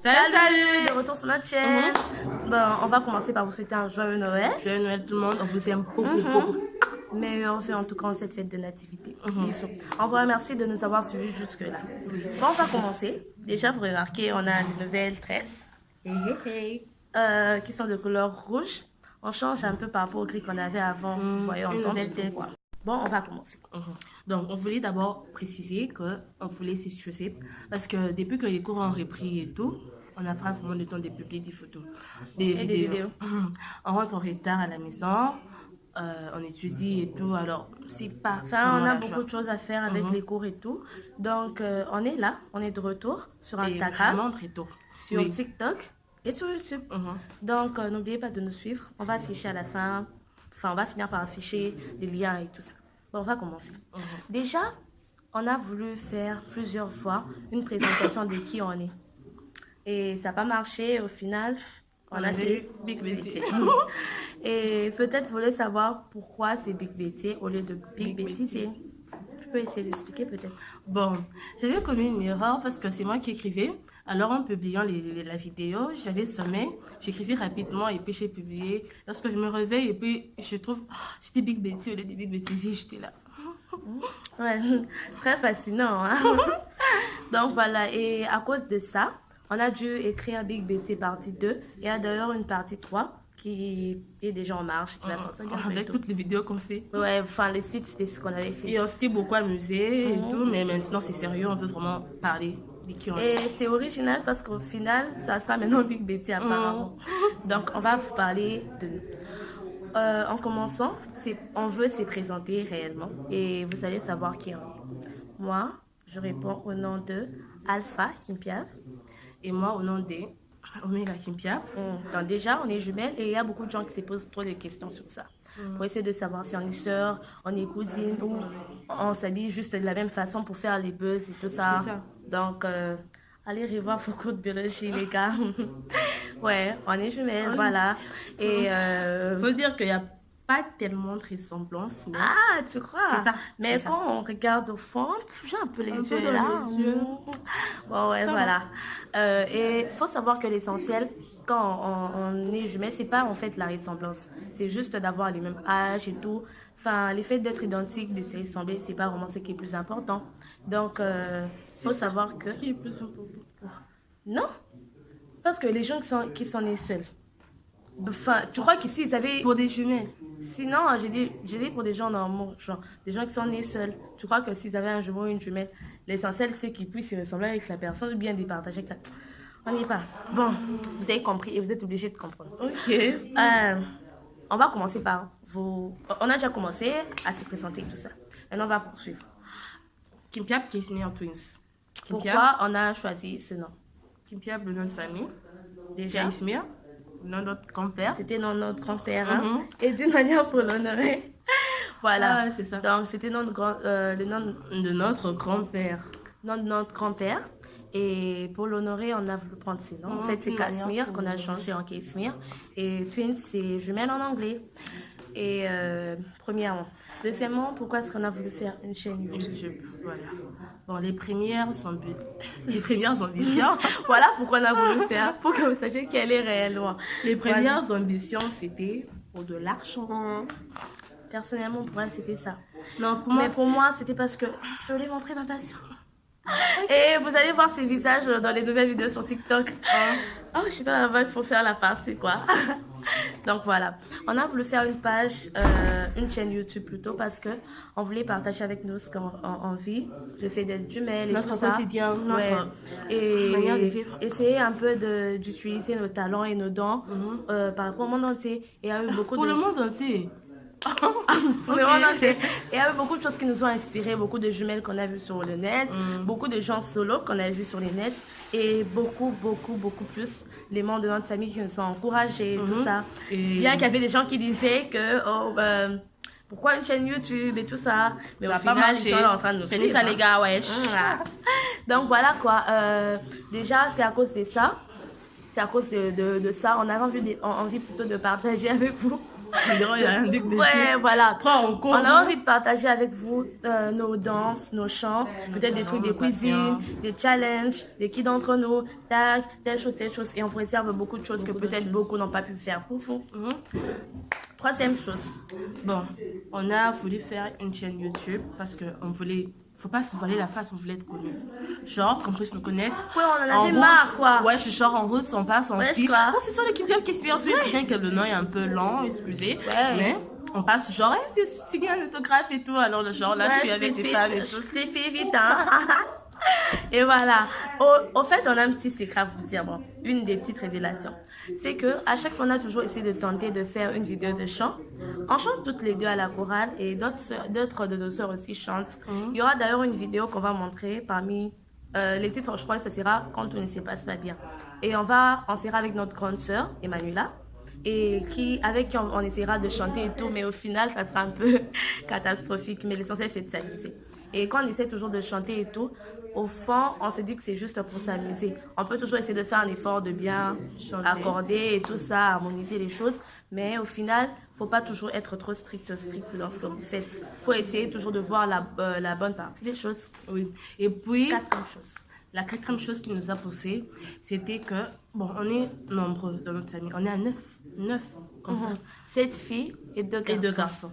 Salut, de retour sur notre chaîne. On va commencer par vous souhaiter un joyeux Noël. Joyeux Noël tout le monde, on vous aime beaucoup. Meilleur fait en tout cas en cette fête de nativité. Bisous. On vous remercie de nous avoir suivis jusque-là. Bon, on va commencer. Déjà, vous remarquez, on a une nouvelle tresse qui sont de couleur rouge. On change un peu par rapport au gris qu'on avait avant. Vous voyez, on nouvelle tête. Bon, on va commencer. Donc, on voulait d'abord préciser qu'on voulait s'excuser parce que depuis que les cours ont repris et tout, on n'a pas vraiment le temps de publier des photos, des vidéos. On rentre en retard à la maison, on étudie et tout, alors c'est pas... Enfin, on a beaucoup de choses à faire avec les cours et tout. Donc, on est là, on est de retour sur Instagram, vraiment très tôt. sur TikTok et sur YouTube. Donc, n'oubliez pas de nous suivre. On va afficher à la fin. Enfin, on va finir par afficher les liens et tout ça. Bon, on va commencer. Déjà, on a voulu faire plusieurs fois une présentation de qui on est. Et ça n'a pas marché. Au final, on a fait Big Betty. Et peut-être vous voulez savoir pourquoi c'est Big Betty au lieu de Big Betty. Je peux essayer d'expliquer peut-être. Bon, j'avais commis une erreur parce que c'est moi qui écrivais. Alors, en publiant la vidéo, j'avais sommé, j'écrivais rapidement et puis j'ai publié. Lorsque je me réveille et puis je trouve, c'était Big Betty au lieu de Big Betty, j'étais là. Ouais, très fascinant. Hein? Donc voilà, et à cause de ça, on a dû écrire Big Betty partie 2. Il y a d'ailleurs une partie 3 qui est déjà en marche. Qui va sortir avec toutes les vidéos qu'on fait. Ouais, enfin les suites, c'était ce qu'on avait fait. Et on s'était beaucoup amusé et tout, mais maintenant c'est sérieux, on veut vraiment parler. Et c'est original parce qu'au final, ça sent maintenant Big Betty apparemment. Donc, on va vous parler de nous. En commençant, on veut se présenter réellement et vous allez savoir qui on est. Moi, je réponds au nom de Alpha Kimpiaf. Et moi, au nom de Omega Kimpiaf. Donc déjà, on est jumelles et il y a beaucoup de gens qui se posent trop de questions sur ça. Pour essayer de savoir si on est sœurs, on est cousines ou on s'habille juste de la même façon pour faire les buzz et tout ça. C'est ça. Donc, allez revoir vos cours de biologie, les gars. Ouais, on est jumelles, voilà. Et faut dire qu'il n'y a pas tellement de ressemblance. Mais... Ah, tu crois? C'est ça. Mais quand on regarde au fond, j'ai un peu les yeux dans là. les yeux. Bon, ouais, voilà. Et il faut savoir que l'essentiel, quand on est jumelles, c'est pas en fait la ressemblance. C'est juste d'avoir les mêmes âges et tout. Enfin, le fait d'être identique, de se ressembler, c'est pas vraiment ce qui est plus important. Donc, faut savoir que... Ce qui est plus important. Non. Parce que les gens qui sont nés seuls. Enfin, tu crois qu'ici, ils avaient... Pour des jumelles. Sinon, j'ai dit pour des gens normaux, genre, des gens qui sont nés seuls. Tu crois que s'ils avaient un jumeau ou une jumelle, l'essentiel, c'est qu'ils puissent se ressembler avec la personne ou bien départager avec la... On n'y est pas. Bon, vous avez compris et vous êtes obligés de comprendre. Ok. On va commencer par vous... On a déjà commencé à se présenter et tout ça. Maintenant, on va poursuivre. Kimpiaf Kismian Twins. Pourquoi on a choisi ce nom? Kimpiaf, le nom de famille. Déjà. Kismir, le nom de notre grand-père. C'était notre grand-père. Hein? Et d'une manière pour l'honorer. Voilà. Ah, c'est ça. Donc, c'était le nom de notre grand-père. Nom de notre grand-père. Et pour l'honorer, on a voulu prendre ses noms. En fait, c'est Casimir qu'on a changé en Kismir. Et Twins, c'est jumelle en anglais. Et premièrement. Deuxièmement, pourquoi est-ce qu'on a voulu faire une chaîne YouTube? Voilà. Bon, les premières ambitions. Voilà pourquoi on a voulu faire, pour que vous sachiez quelle est réellement. Les premières ambitions, c'était pour de l'argent. Personnellement, pour elle, c'était ça. Non, pour moi, c'était parce que je voulais montrer ma passion. Et vous allez voir ces visages dans les nouvelles vidéos sur TikTok. Oh, je sais pas, il faut faire la partie, quoi. Donc voilà, on a voulu faire une page, une chaîne YouTube plutôt parce que on voulait partager avec nous ce qu'on vit, le fait d'être jumelles et notre tout ça. Quotidien, notre et manière de vivre. Essayer un peu d'utiliser nos talents et nos dons par rapport au monde entier. Et il y a eu beaucoup pour le monde entier. Pour le monde entier. Et il y a eu beaucoup de choses qui nous ont inspiré, beaucoup de jumelles qu'on a vues sur le net, beaucoup de gens solo qu'on a vus sur les nets et beaucoup plus les membres de notre famille qui nous ont encouragés, tout ça. Et... bien qu'il y avait des gens qui disaient que pourquoi une chaîne YouTube et tout ça, mais ça au final ils sont là en train de nous suivre. Ça les gars, ouais. Donc voilà quoi, déjà c'est à cause de ça, c'est à cause de ça, on avait envie plutôt de partager avec vous. Il y a un truc de Ouais, voilà. Prends en compte. On a envie de partager avec vous nos danses, nos chants, peut-être des trucs de cuisine, des challenges, des qui d'entre nous, tac, telle chose. Et on vous réserve beaucoup de choses que peut-être beaucoup n'ont pas pu faire pour vous. Troisième chose. Bon, on a voulu faire une chaîne YouTube parce qu'on voulait... Faut pas se voiler la face, on voulait être connu. Genre, qu'on puisse nous connaître. Ouais, on en avait marre, quoi. Ouais, je suis genre en route, on passe, on se dit. Quoi. Oh, c'est sur l'équipe qui espère. C'est bien que le nom est un peu lent, excusez. Ouais. Mais on passe genre, hey, c'est signé un autographe et tout. Alors, le genre, là, je suis avec des femmes et tout. Je t'ai fait vite, hein. Et voilà. Au fait, on a un petit secret à vous dire. Bon, une des petites révélations. C'est que à chaque fois, on a toujours essayé de tenter de faire une vidéo de chant. On chante toutes les deux à la chorale et d'autres de nos sœurs aussi chantent. Il y aura d'ailleurs une vidéo qu'on va montrer parmi les titres. Je crois que ça sera Quand on ne se passe pas bien. Et on sera avec notre grande sœur, Emmanuela. Et avec qui on essaiera de chanter et tout, mais au final, ça sera un peu catastrophique. Mais l'essentiel, c'est de s'amuser. Et quand on essaie toujours de chanter et tout, au fond, on se dit que c'est juste pour s'amuser. On peut toujours essayer de faire un effort de bien accorder et tout ça, harmoniser les choses. Mais au final, faut pas toujours être trop strict lorsque vous faites. Faut essayer toujours de voir la bonne partie des choses. Oui. Et puis, Quatrième chose. La quatrième chose qui nous a poussé, c'était que, bon, on est nombreux dans notre famille. On est à 9 comme ça. 7 filles et 2 garçons. Et 2 garçons.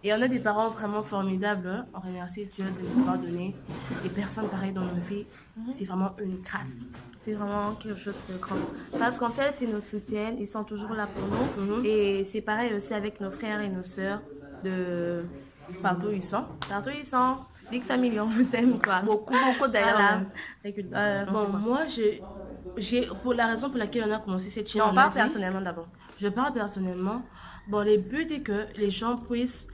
Et on a des parents vraiment formidables. On remercie Dieu de nous avoir donné des personnes pareilles dans nos vies. C'est vraiment une grâce. C'est vraiment quelque chose de grand. Parce qu'en fait, ils nous soutiennent, ils sont toujours là pour nous. Et c'est pareil aussi avec nos frères et nos sœurs de Partout où ils sont. Partout ils sont. Big Family, on vous aime quoi. Beaucoup d'ailleurs. Voilà. Bon, moi, pour la raison pour laquelle on a commencé cette chaîne. Non, on parle personnellement d'abord. Je parle personnellement. Bon, le but est que les gens puissent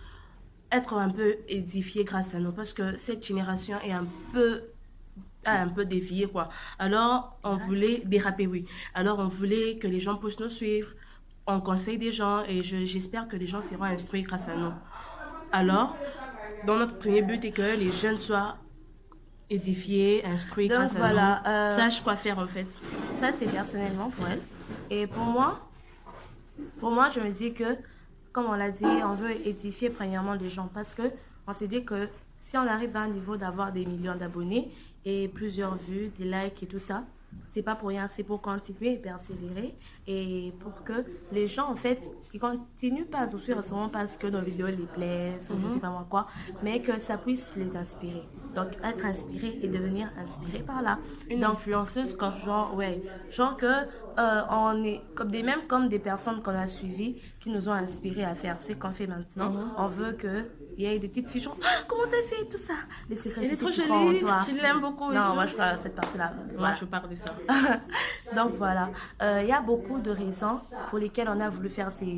être un peu édifiés grâce à nous. Parce que cette génération est un peu déviée, quoi. Alors, on voulait déraper, oui. Alors, on voulait que les gens puissent nous suivre. On conseille des gens et j'espère que les gens seront instruits grâce à nous. Alors, dans notre premier but est que les jeunes soient édifiés, instruits grâce à nous, sachent quoi faire en fait. Ça, c'est personnellement pour elle. Et pour moi, je me dis que, comme on l'a dit, on veut édifier premièrement les gens parce que on s'est dit que si on arrive à un niveau d'avoir des millions d'abonnés et plusieurs vues, des likes et tout ça, c'est pas pour rien, c'est pour continuer et persévérer et pour que les gens en fait ils continuent pas à nous suivre seulement parce que nos vidéos les plaisent ou je sais pas moi quoi, mais que ça puisse les inspirer. Donc être inspiré et devenir inspiré par là. Une influenceuse quoi. Genre que on est comme des personnes qu'on a suivies qui nous ont inspiré à faire ce qu'on fait maintenant. On veut que il y ait des petites filles genre comment t'as fait tout ça, les secrets c'est trop joli, je l'aime beaucoup. Non, moi je parle de cette partie là. Moi je parle de ça. Donc voilà, il y a beaucoup de raisons pour lesquelles on a voulu faire cette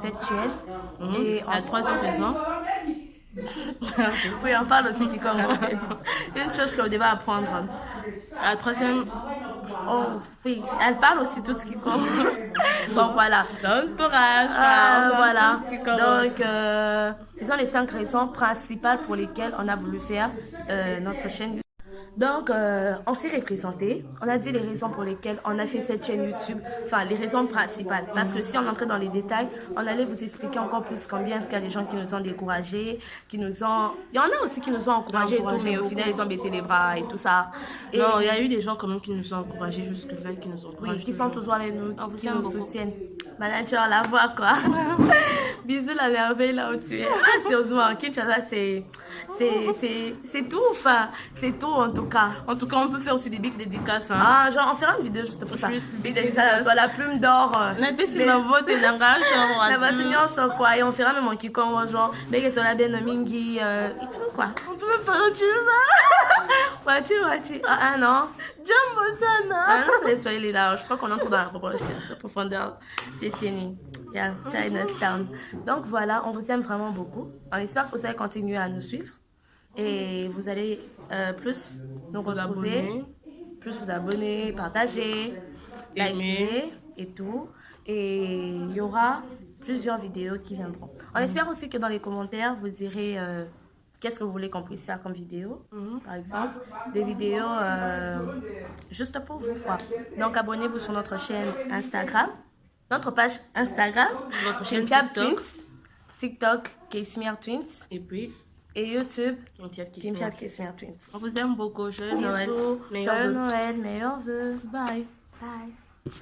chaîne. Et la troisième raison. Oui, on parle aussi du corps. Une chose qu'on devait apprendre. La troisième. Oh oui, elle parle aussi tout ce qui compte. Bon voilà. L'entourage. Voilà. Donc, ce sont les 5 raisons principales pour lesquelles on a voulu faire notre chaîne. Donc, on s'est représenté. On a dit les raisons pour lesquelles on a fait cette chaîne YouTube. Enfin, les raisons principales. Parce que si on entrait dans les détails, on allait vous expliquer encore plus combien est-ce qu'il y a des gens qui nous ont découragés, Il y en a aussi qui nous ont encouragés et tout, mais au final, ils ont baissé les bras et tout ça. Et non, il y a eu des gens quand même qui nous ont encouragés jusque-là, qui nous ont encouragés. Oui, qui sont toujours avec nous, qui nous soutiennent. Manager, la voix, quoi. Bisous, la merveille, là où tu es. Ah, sérieusement, Kinshasa, c'est tout, enfin, c'est tout en tout cas. En tout cas, on peut faire aussi des big dédicaces. Hein. Ah, genre, on fera une vidéo juste pour ça. Big dédicace, la plume d'or. La vote et langage, la bâtonnière, ça, quoi. Et on fera même un kikongo, genre, mais sur la bien mingi, et tout, quoi. On peut même parler du Voiture. Ah, non. Jumbo Sana. Ah, non, c'est les soirées là. Je crois qu'on entre dans la profondeur. C'est fini. Yeah, Chinatown. Donc voilà, on vous aime vraiment beaucoup. On espère que vous allez continuer à nous suivre. Et vous allez plus nous retrouver, plus vous abonner, partager, liker et tout. Et il y aura plusieurs vidéos qui viendront. On espère aussi que dans les commentaires, vous direz qu'est-ce que vous voulez qu'on puisse faire comme vidéo. Par exemple, des vidéos juste pour vous, quoi. Donc abonnez-vous sur notre chaîne Instagram. notre page Instagram, Votre chaîne Kimpiab TikTok. Twins, TikTok, Kesmir Twins, Et YouTube, Kimpiab Kesmir Twins. On vous aime beaucoup. Joyeux Noël. Bisous, Meilleurs joyeux vœux. Noël, meilleurs vœux. Bye. Bye.